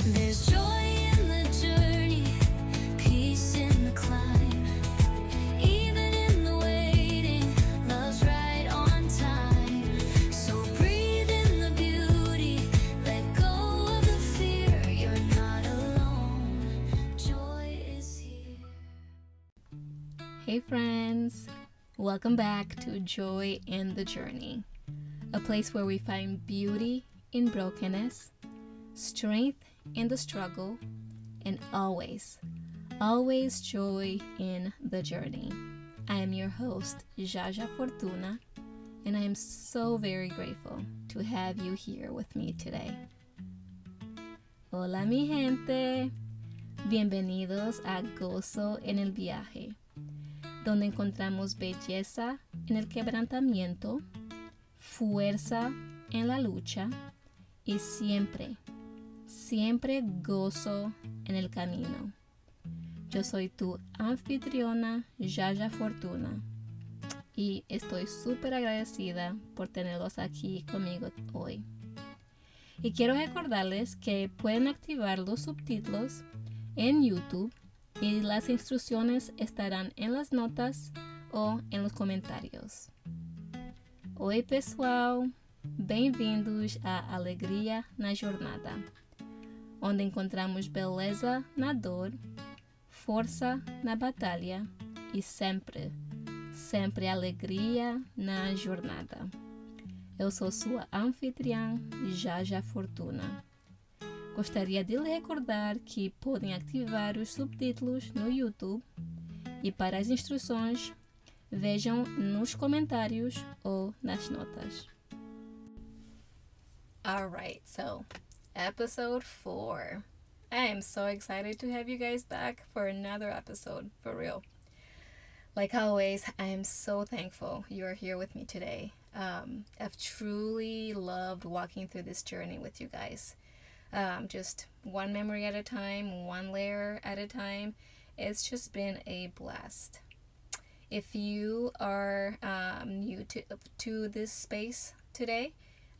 There's joy in the journey, peace in the climb. Even in the waiting, love's right on time. So breathe in the beauty, let go of the fear. You're not alone, joy is here. Hey friends, welcome back to Joy in the Journey, a place where we find beauty in brokenness, strength in the struggle, and always joy in the journey. I am your host, Jaja Fortuna, and I am so very grateful to have you here with me today. Hola mi gente, bienvenidos a Gozo en el Viaje, donde encontramos belleza en el quebrantamiento, fuerza en la lucha y siempre gozo en el camino. Yo soy tu anfitriona, Jaja Fortuna, y estoy súper agradecida por tenerlos aquí conmigo hoy. Y quiero recordarles que pueden activar los subtítulos en YouTube y las instrucciones estarán en las notas ou em los comentários. Oi pessoal, bem-vindos à Alegria na Jornada, onde encontramos beleza na dor, força na batalha e sempre alegria na jornada. Eu sou sua anfitriã, Jaja Fortuna. Gostaria de lhe recordar que podem ativar os subtítulos no YouTube e para as instruções vejam nos comentários ou nas notas. Alright, so episode 4. I am so excited to have you guys back for another episode, for real. Like always, I am so thankful you are here with me today. I've truly loved walking through this journey with you guys. Just one memory at a time, one layer at a time. It's just been a blast. If you are new to this space today,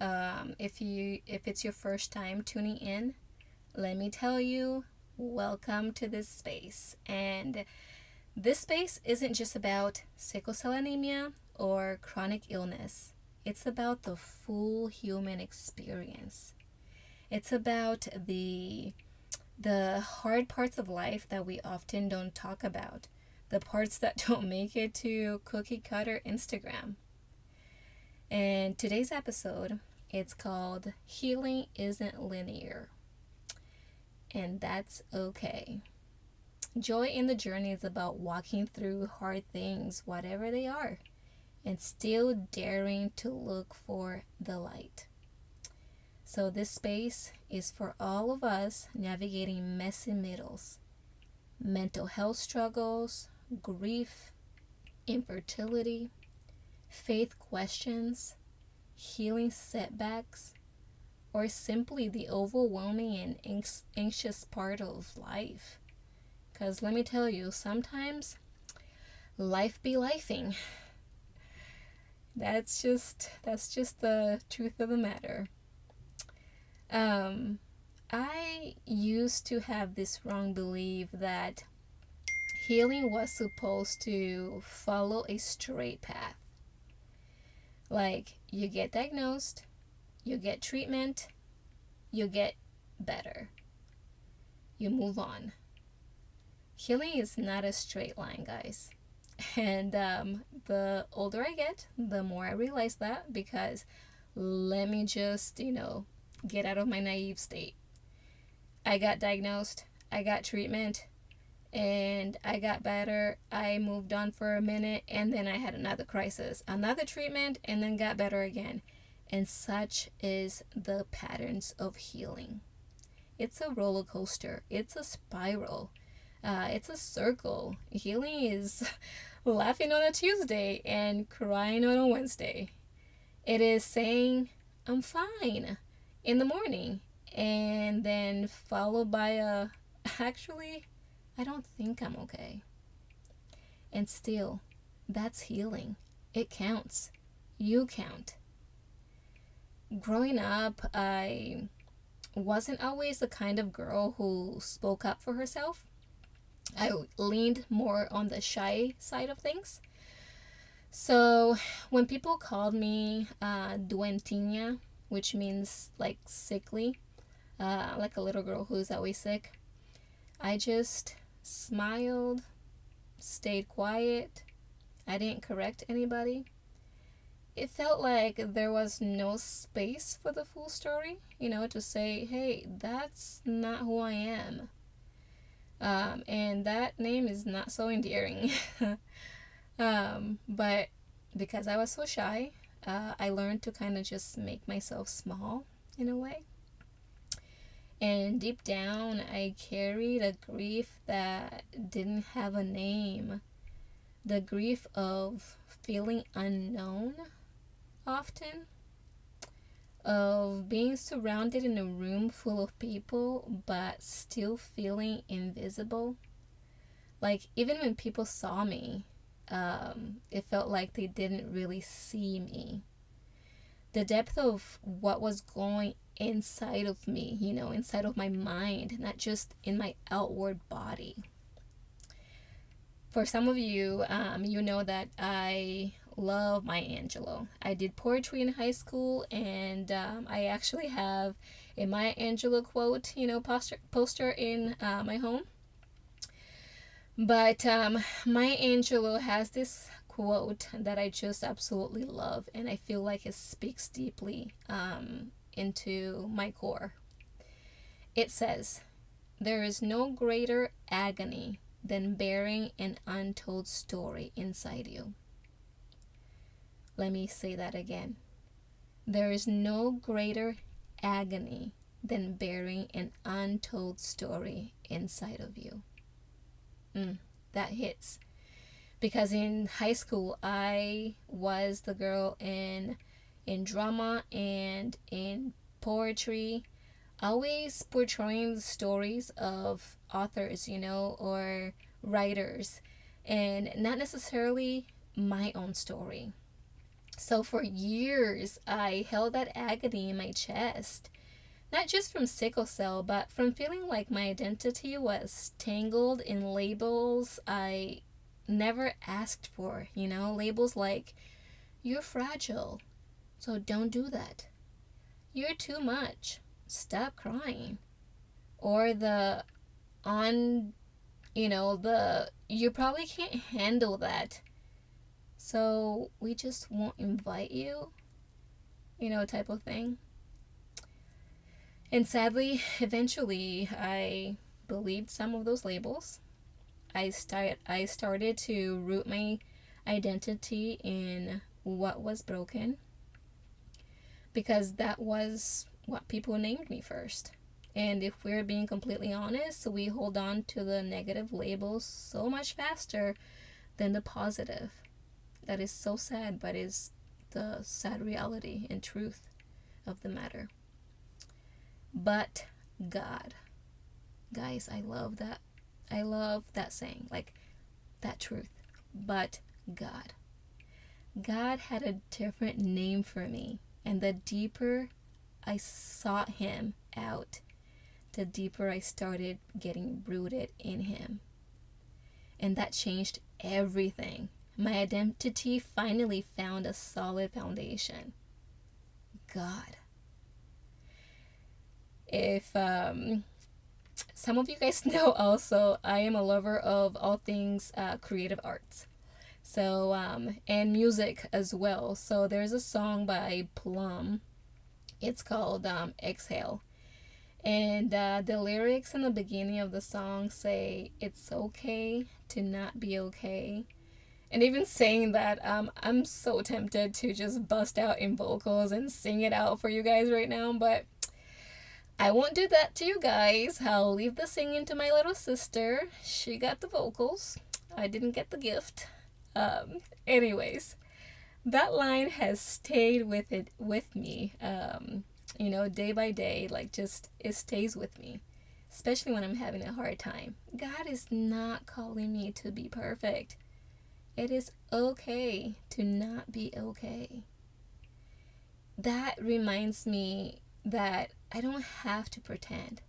if it's your first time tuning in, let me tell you, welcome to this space. And this space isn't just about sickle cell anemia or chronic illness. It's about the full human experience. It's about the hard parts of life that we often don't talk about, the parts that don't make it to cookie cutter Instagram. And today's episode, it's called Healing Isn't Linear. And that's okay. Joy in the journey is about walking through hard things, whatever they are, and still daring to look for the light. So this space is for all of us navigating messy middles, mental health struggles, grief, infertility, faith questions, healing setbacks, or simply the overwhelming and anxious part of life. Because let me tell you, sometimes life be lifing. That's just the truth of the matter. I used to have this wrong belief that healing was supposed to follow a straight path. Like, you get diagnosed, you get treatment, you get better, you move on. Healing is not a straight line, guys. And the older I get, the more I realize that, because let me just, get out of my naive state. I got diagnosed, I got treatment, and I got better. I moved on for a minute, and then I had another crisis, another treatment, and then got better again. And such is the patterns of healing. It's a roller coaster. It's a spiral. It's a circle. Healing is laughing on a Tuesday and crying on a Wednesday. It is saying, I'm fine in the morning, and then followed by actually, I don't think I'm okay. And still, that's healing. It counts. You count. Growing up, I wasn't always the kind of girl who spoke up for herself. I leaned more on the shy side of things. So when people called me duentinha, which means like sickly, like a little girl who's always sick, I just smiled, stayed quiet. I didn't correct anybody. It felt like there was no space for the full story, to say, hey, that's not who I am. And that name is not so endearing. But because I was so shy, I learned to kind of just make myself small in a way. And deep down, I carried a grief that didn't have a name. The grief of feeling unknown often, of being surrounded in a room full of people but still feeling invisible. Like, even when people saw me, it felt like they didn't really see me. The depth of what was going inside of me, inside of my mind, not just in my outward body. For some of you, you know that I love Maya Angelou. I did poetry in high school, and I actually have a Maya Angelou quote, poster in my home. But Maya Angelou has this quote that I just absolutely love, and I feel like it speaks deeply into my core. It says, "There is no greater agony than bearing an untold story inside you." Let me say that again. There is no greater agony than bearing an untold story inside of you. That hits. Because in high school, I was the girl in drama and in poetry, always portraying the stories of authors, or writers, and not necessarily my own story. So for years, I held that agony in my chest, not just from sickle cell, but from feeling like my identity was tangled in labels I never asked for, labels like, "You're fragile, so don't do that. You're too much, stop crying." Or the "you probably can't handle that, so we just won't invite you," type of thing. And sadly, eventually, I believed some of those labels. I started to root my identity in what was broken, because that was what people named me first. And if we're being completely honest, we hold on to the negative labels so much faster than the positive. That is so sad, but is the sad reality and truth of the matter. But God. Guys, I love that. I love that saying, like that truth. But God. God had a different name for me. And the deeper I sought Him out, the deeper I started getting rooted in Him. And that changed everything. My identity finally found a solid foundation. God. If some of you guys know also, I am a lover of all things creative arts. So, and music as well. So there's a song by Plum. It's called Exhale. And the lyrics in the beginning of the song say, "It's okay to not be okay." And even saying that, I'm so tempted to just bust out in vocals and sing it out for you guys right now, but I won't do that to you guys. I'll leave the singing to my little sister. She got the vocals. I didn't get the gift. Anyways, that line has stayed with me, day by day. Like, just, it stays with me, especially when I'm having a hard time. God is not calling me to be perfect. It is okay to not be okay. That reminds me that I don't have to pretend.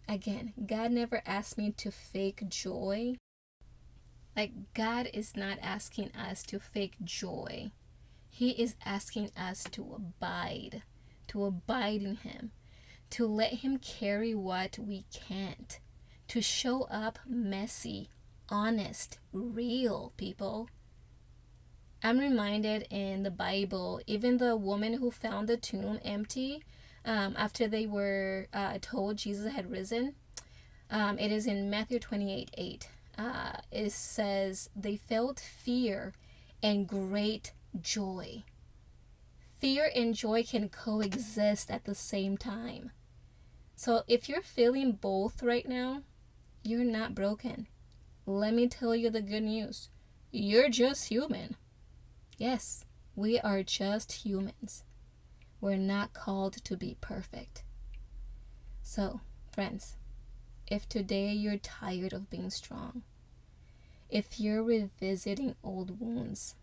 Again, God never asked me to fake joy. Like, God is not asking us to fake joy. He is asking us to abide in Him, to let Him carry what we can't, to show up messy, honest, real, people. I'm reminded in the Bible, even the woman who found the tomb empty after they were told Jesus had risen, it is in Matthew 28:8. It says, they felt fear and great joy. Fear and joy can coexist at the same time. So if you're feeling both right now, you're not broken. Let me tell you the good news. You're just human. Yes, we are just humans. We're not called to be perfect. So, friends, if today you're tired of being strong, if you're revisiting old wounds,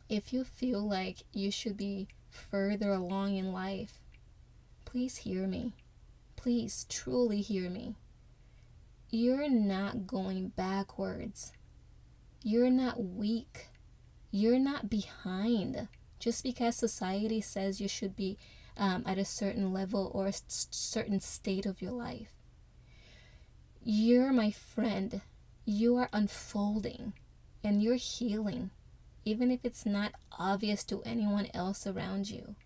if you feel like you should be further along in life, please hear me. Please truly hear me. You're not going backwards. You're not weak. You're not behind. Just because society says you should be at a certain level or a certain state of your life. You're my friend. You are unfolding and you're healing, even if it's not obvious to anyone else around you.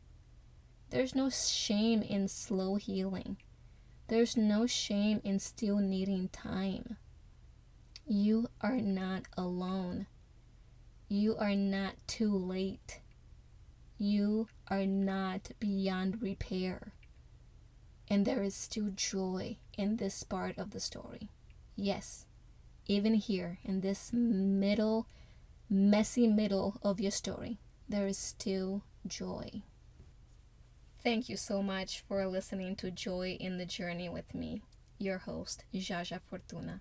There's no shame in slow healing. There's no shame in still needing time. You are not alone. You are not too late. You are not beyond repair. And there is still joy in this part of the story. Yes, even here in this messy middle of your story, there is still joy. Thank you so much for listening to Joy in the Journey with me, your host, Jaja Fortuna.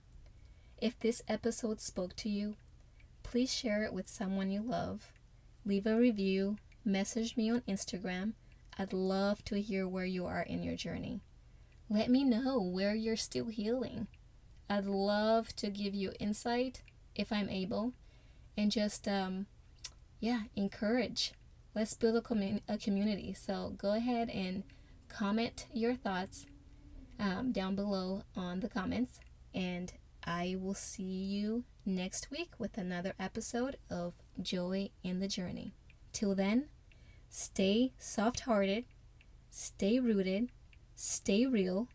If this episode spoke to you, please share it with someone you love. Leave a review, message me on Instagram. I'd love to hear where you are in your journey. Let me know where you're still healing. I'd love to give you insight if I'm able, and just encourage. Let's build a community. So go ahead and comment your thoughts down below on the comments, and I will see you next week with another episode of Joy in the Journey. Till then, stay soft-hearted, stay rooted, stay real,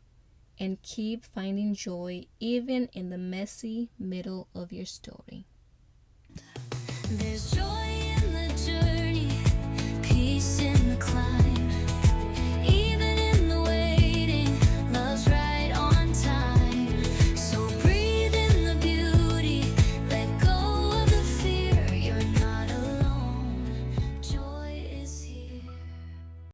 and keep finding joy even in the messy middle of your story.